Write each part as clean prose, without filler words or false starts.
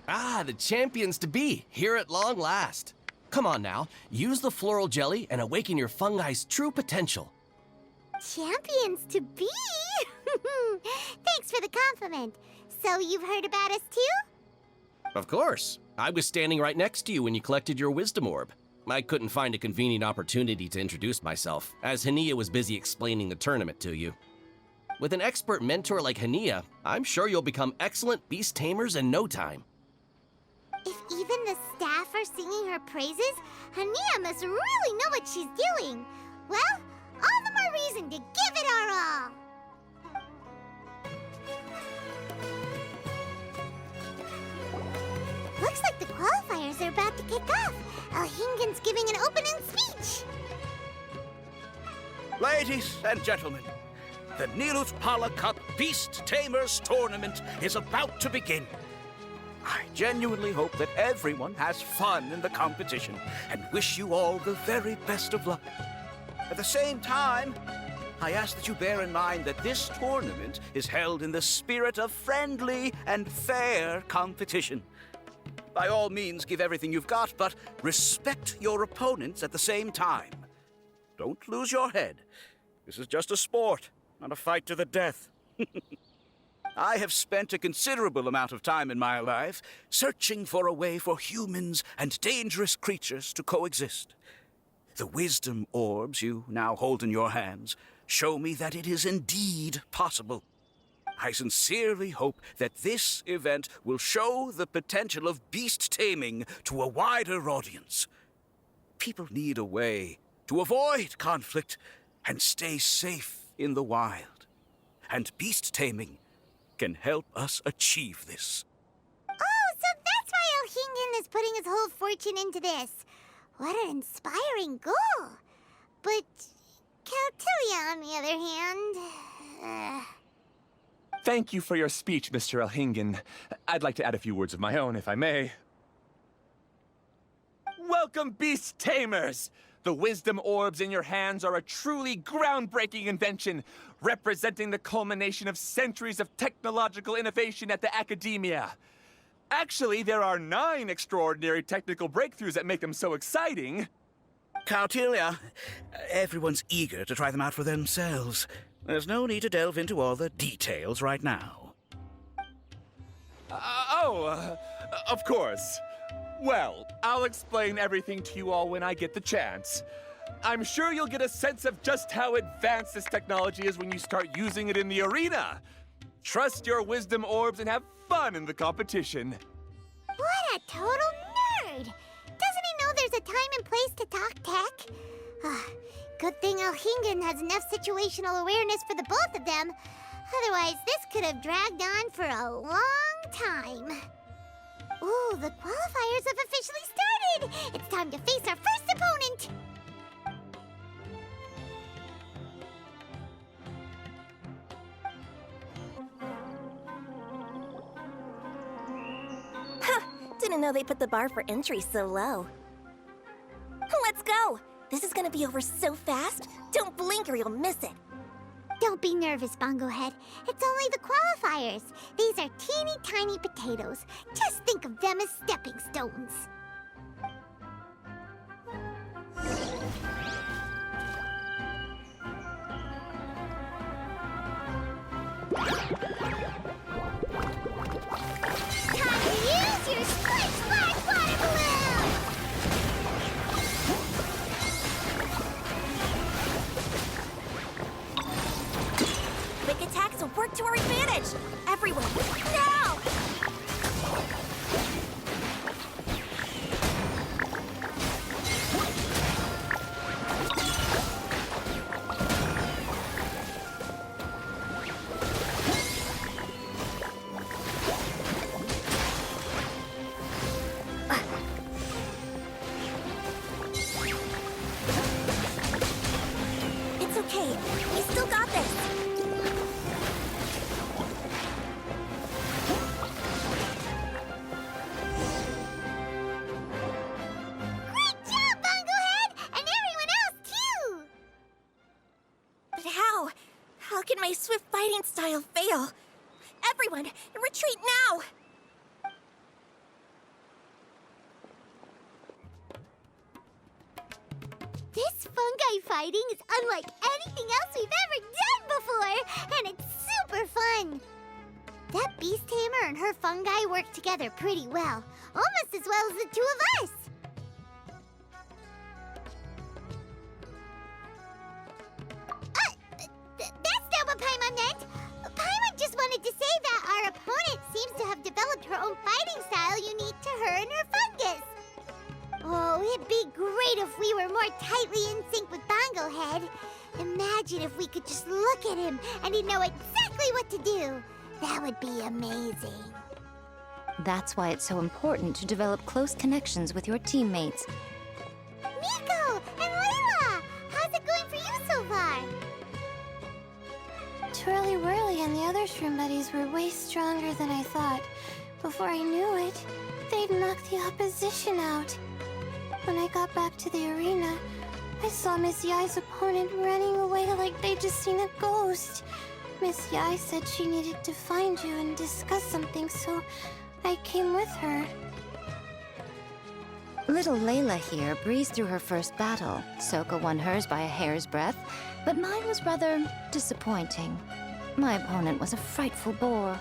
Ah, the champions to be, here at long last. Come on now, use the floral jelly and awaken your fungi's true potential. Champions to be? Thanks for the compliment. So you've heard about us too? Of course. I was standing right next to you when you collected your wisdom orb. I couldn't find a convenient opportunity to introduce myself, as Hania was busy explaining the tournament to you. With an expert mentor like Hania, I'm sure you'll become excellent beast tamers in no time. If even the staff are singing her praises, Hania must really know what she's doing. Well, all the more reason to give it our all. Looks like the qualifiers are about to kick off. Alhingen's giving an opening speech. Ladies and gentlemen, the Nilus Pala Cup Beast Tamers Tournament is about to begin. I genuinely hope that everyone has fun in the competition and wish you all the very best of luck. At the same time, I ask that you bear in mind that this tournament is held in the spirit of friendly and fair competition. By all means, give everything you've got, but respect your opponents at the same time. Don't lose your head. This is just a sport, not a fight to the death. I have spent a considerable amount of time in my life searching for a way for humans and dangerous creatures to coexist. The wisdom orbs you now hold in your hands show me that it is indeed possible. I sincerely hope that this event will show the potential of beast taming to a wider audience. People need a way to avoid conflict and stay safe in the wild. And beast taming can help us achieve this. Oh, so that's why Alhingen is putting his whole fortune into this. What an inspiring goal. But Caltilia, on the other hand... Thank you for your speech, Mr. Alhingen. I'd like to add a few words of my own, if I may. Welcome, Beast Tamers! The wisdom orbs in your hands are a truly groundbreaking invention, representing the culmination of centuries of technological innovation at the academia. Actually, there are 9 extraordinary technical breakthroughs that make them so exciting. Caltilia, everyone's eager to try them out for themselves. There's no need to delve into all the details right now. Of course. Well, I'll explain everything to you all when I get the chance. I'm sure you'll get a sense of just how advanced this technology is when you start using it in the arena. Trust your wisdom orbs and have fun in the competition. What a total nerd! Doesn't he know there's a time and place to talk tech? Good thing Alhingen has enough situational awareness for the both of them. Otherwise, this could have dragged on for a long time. Ooh, the qualifiers have officially started! It's time to face our first opponent! Didn't know they put the bar for entry so low. Let's go! This is gonna be over so fast. Don't blink or you'll miss it. Don't be nervous, Bongo Head. It's only the qualifiers. These are teeny tiny potatoes. Just think of them as stepping stones. Time to use your splash splash water balloon! Quick attacks will work to our advantage. Everyone, now! It's okay. We still got this. Great job, Bongo Head! And everyone else, too! But how? How can my swift fighting style fail? Everyone, retreat now! fungi fighting is unlike anything else we've ever done before, and it's super fun. That beast tamer and her fungi work together pretty well, almost as well as the two of us. That's not what Paimon meant. Paimon just wanted to say that our opponent seems to have developed her own fighting style unique to her and her fungus. Oh, it'd be great if we were more tightly in sync with Bongo Head. Imagine if we could just look at him and he'd know exactly what to do. That would be amazing. That's why it's so important to develop close connections with your teammates. Miko and Layla! How's it going for you so far? Twirly Whirly and the other Shroom buddies were way stronger than I thought. Before I knew it, they'd knocked the opposition out. When I got back to the arena, I saw Miss Yai's opponent running away like they'd just seen a ghost. Miss Yai said she needed to find you and discuss something, so I came with her. Little Layla here breezed through her first battle. Soka won hers by a hair's breadth, but mine was rather disappointing. My opponent was a frightful bore.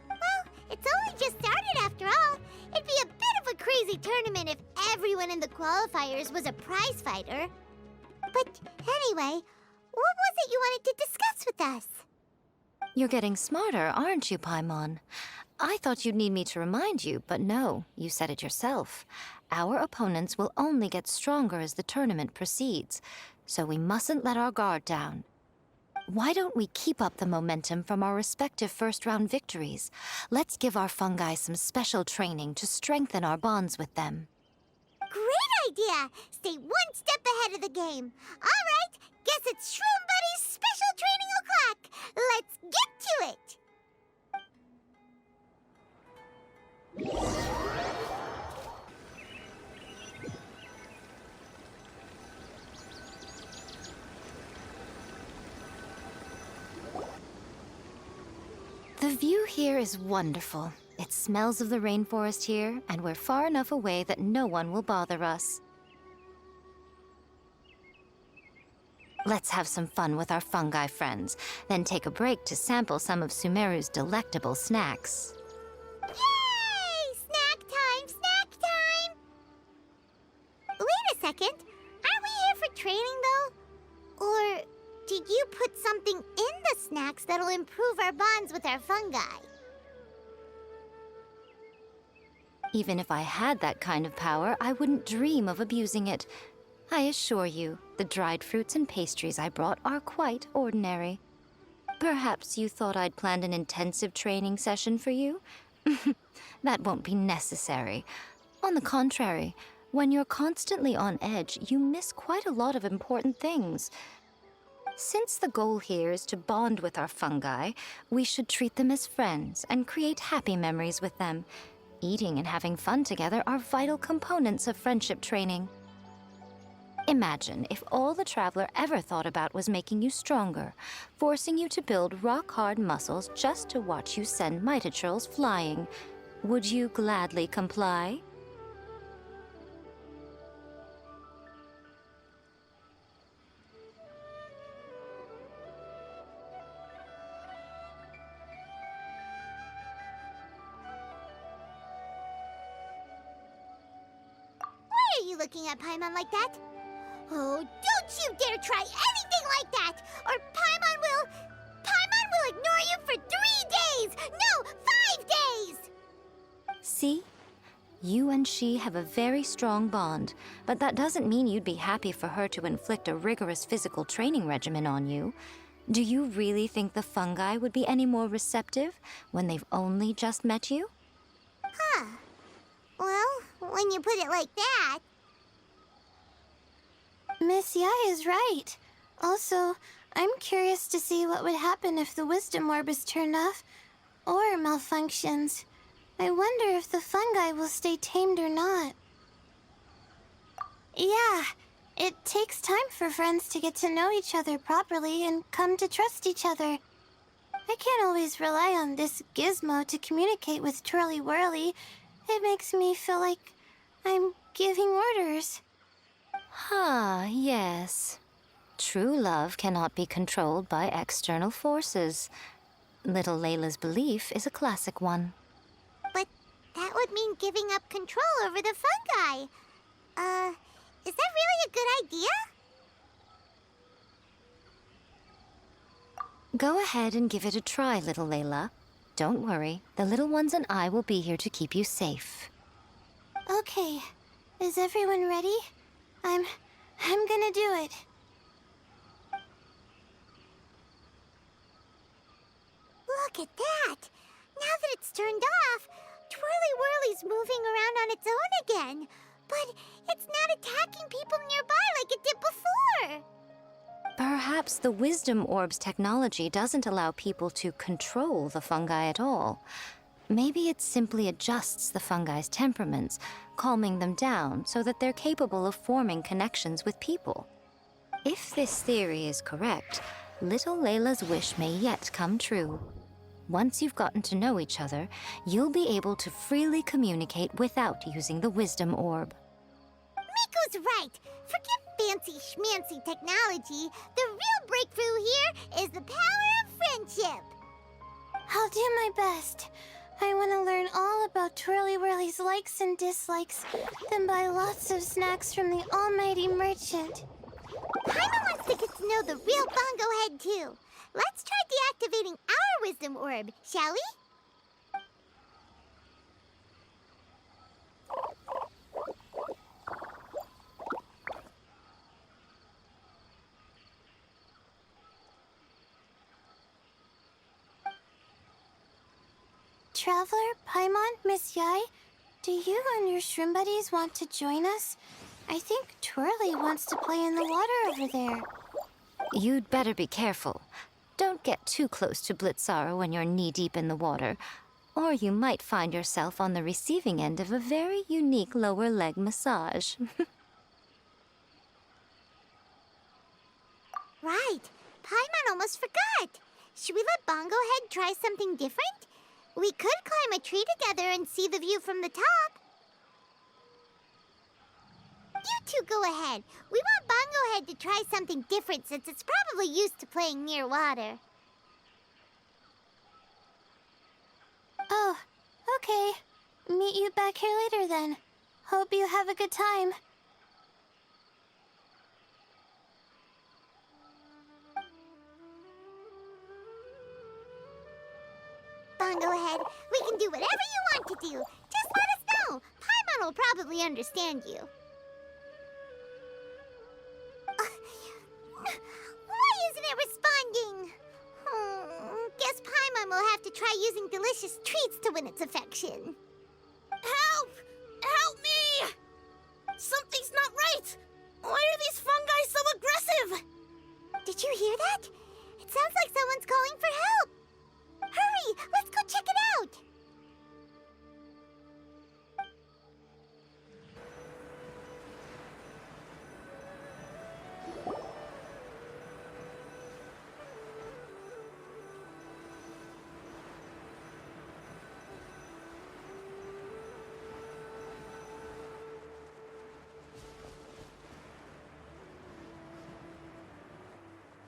Well, it's only just started after all. It'd be a bit of a crazy tournament if everyone in the qualifiers was a prize fighter. But anyway, what was it you wanted to discuss with us? You're getting smarter, aren't you, Paimon? I thought you'd need me to remind you, but no, you said it yourself. Our opponents will only get stronger as the tournament proceeds, so we mustn't let our guard down. Why don't we keep up the momentum from our respective first-round victories? Let's give our fungi some special training to strengthen our bonds with them. Great idea! Stay one step ahead of the game. All right, guess it's Shroom Buddy's special training o'clock. Let's get to it! The view here is wonderful. It smells of the rainforest here, and we're far enough away that no one will bother us. Let's have some fun with our fungi friends, then take a break to sample some of Sumeru's delectable snacks. Yay! Snack time! Snack time! Wait a second. Aren't we here for training, though? Or did you put something in the snacks that'll improve our bonds with our fungi? Even if I had that kind of power, I wouldn't dream of abusing it. I assure you, the dried fruits and pastries I brought are quite ordinary. Perhaps you thought I'd planned an intensive training session for you? That won't be necessary. On the contrary, when you're constantly on edge, you miss quite a lot of important things. Since the goal here is to bond with our fungi, we should treat them as friends and create happy memories with them. Eating and having fun together are vital components of friendship training. Imagine if all the Traveler ever thought about was making you stronger, forcing you to build rock-hard muscles just to watch you send Mitatrolls flying. Would you gladly comply? Why are you looking at Paimon like that? Oh, don't you dare try anything like that! Or Paimon will ignore you for 3 days! No, 5 days! See? You and she have a very strong bond, but that doesn't mean you'd be happy for her to inflict a rigorous physical training regimen on you. Do you really think the fungi would be any more receptive when they've only just met you? Huh. Well, when you put it like that... Miss Yai is right. Also, I'm curious to see what would happen if the Wisdom Orb is turned off or malfunctions. I wonder if the fungi will stay tamed or not. Yeah, it takes time for friends to get to know each other properly and come to trust each other. I can't always rely on this gizmo to communicate with Twirly Whirly. It makes me feel like I'm giving orders. Ah, yes. True love cannot be controlled by external forces. Little Layla's belief is a classic one. But that would mean giving up control over the fungi. Is that really a good idea? Go ahead and give it a try, little Layla. Don't worry, the little ones and I will be here to keep you safe. Okay, is everyone ready? I'm gonna do it. Look at that! Now that it's turned off, Twirly Whirly's moving around on its own again. But it's not attacking people nearby like it did before. Perhaps the Wisdom Orb's technology doesn't allow people to control the fungi at all. Maybe it simply adjusts the fungi's temperaments, calming them down so that they're capable of forming connections with people. If this theory is correct, little Layla's wish may yet come true. Once you've gotten to know each other, you'll be able to freely communicate without using the Wisdom Orb. Miko's right. Forget fancy schmancy technology. The real breakthrough here is the power of friendship. I'll do my best. I want to learn all about Twirly Whirly's likes and dislikes, then buy lots of snacks from the almighty merchant. Paimon wants to get to know the real Bongo Head, too. Let's try deactivating our Wisdom Orb, shall we? Traveler, Paimon, Miss Yai, do you and your shroom buddies want to join us? I think Twirly wants to play in the water over there. You'd better be careful. Don't get too close to Blitzara when you're knee-deep in the water, or you might find yourself on the receiving end of a very unique lower leg massage. Right. Paimon almost forgot. Should we let Bongo Head try something different? We could climb a tree together and see the view from the top. You two go ahead. We want Bongo Head to try something different since it's probably used to playing near water. Oh, okay. Meet you back here later then. Hope you have a good time. Bongo Head, we can do whatever you want to do. Just let us know. Paimon will probably understand you. Why isn't it responding? Guess Paimon will have to try using delicious treats to win its affection. Help! Help me! Something's not right! Why are these fungi so aggressive? Did you hear that? It sounds like someone's calling for help. Hurry, let's go check it out.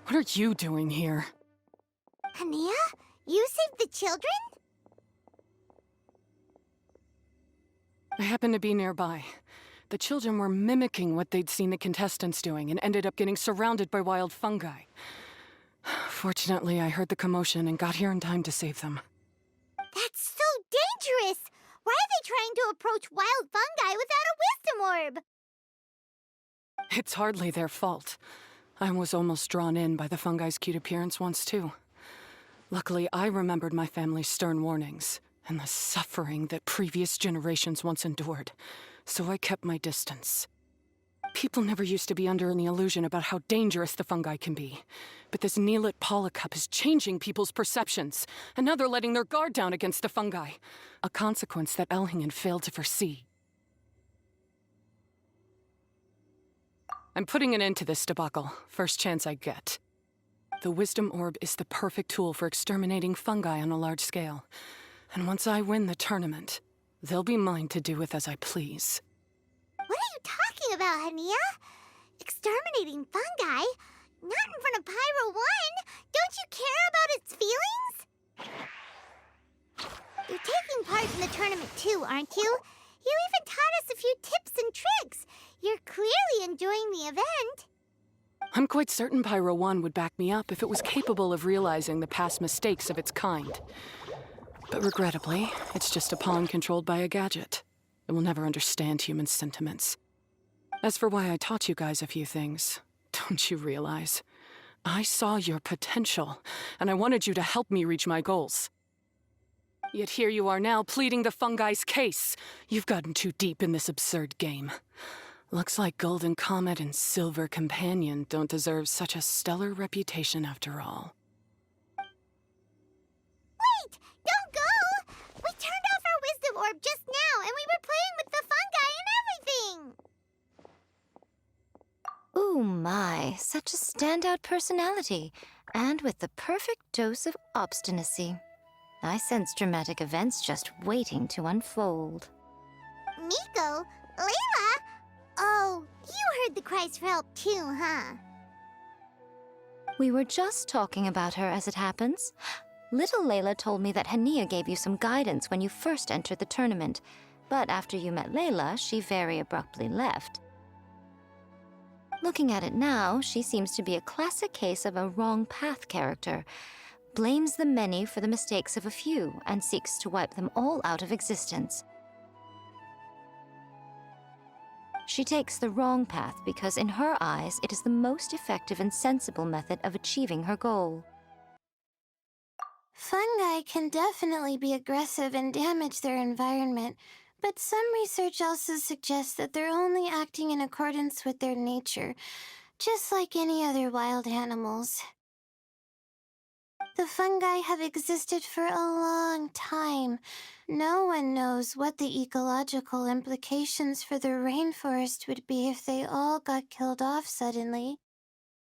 What are you doing here? Hania, you saved the children? I happened to be nearby. The children were mimicking what they'd seen the contestants doing and ended up getting surrounded by wild fungi. Fortunately, I heard the commotion and got here in time to save them. That's so dangerous! Why are they trying to approach wild fungi without a wisdom orb? It's hardly their fault. I was almost drawn in by the fungi's cute appearance once, too. Luckily, I remembered my family's stern warnings and the suffering that previous generations once endured, so I kept my distance. People never used to be under any illusion about how dangerous the fungi can be, but this Neelit polycup is changing people's perceptions, and now they're letting their guard down against the fungi, a consequence that Elhingen failed to foresee. I'm putting an end to this debacle, first chance I get. The Wisdom Orb is the perfect tool for exterminating fungi on a large scale. And once I win the tournament, they'll be mine to do with as I please. What are you talking about, Hania? Exterminating fungi? Not in front of Pyro 1! Don't you care about its feelings? You're taking part in the tournament too, aren't you? You even taught us a few tips and tricks. You're clearly enjoying the event. I'm quite certain Pyro 1 would back me up if it was capable of realizing the past mistakes of its kind. But regrettably, it's just a pawn controlled by a gadget. It will never understand human sentiments. As for why I taught you guys a few things, don't you realize? I saw your potential, and I wanted you to help me reach my goals. Yet here you are now, pleading the fungi's case. You've gotten too deep in this absurd game. Looks like Golden Comet and Silver Companion don't deserve such a stellar reputation after all. Wait! Don't go! We turned off our wisdom orb just now, and we were playing with the fungi and everything! Ooh my, such a standout personality, and with the perfect dose of obstinacy. I sense dramatic events just waiting to unfold. Miko? Layla? Oh, you heard the cries for help too, huh? We were just talking about her as it happens. Little Layla told me that Hania gave you some guidance when you first entered the tournament, but after you met Layla, she very abruptly left. Looking at it now, she seems to be a classic case of a wrong path character. Blames the many for the mistakes of a few and seeks to wipe them all out of existence. She takes the wrong path because in her eyes it is the most effective and sensible method of achieving her goal. Fungi can definitely be aggressive and damage their environment, but some research also suggests that they're only acting in accordance with their nature, just like any other wild animals. The fungi have existed for a long time. No one knows what the ecological implications for the rainforest would be if they all got killed off suddenly.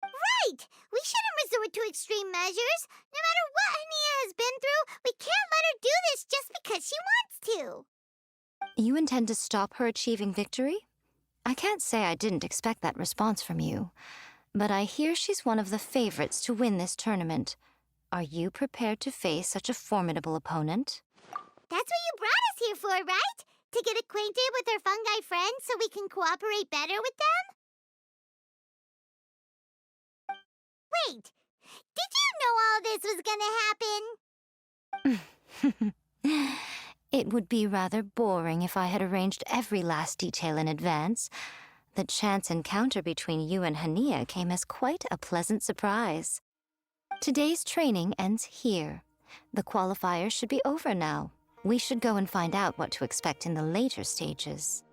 Right! We shouldn't resort to extreme measures. No matter what Hania has been through, we can't let her do this just because she wants to. You intend to stop her achieving victory? I can't say I didn't expect that response from you, but I hear she's one of the favorites to win this tournament. Are you prepared to face such a formidable opponent? That's what you brought us here for, right? To get acquainted with our fungi friends so we can cooperate better with them? Wait, did you know all this was gonna happen? It would be rather boring if I had arranged every last detail in advance. The chance encounter between you and Hania came as quite a pleasant surprise. Today's training ends here. The qualifiers should be over now. We should go and find out what to expect in the later stages.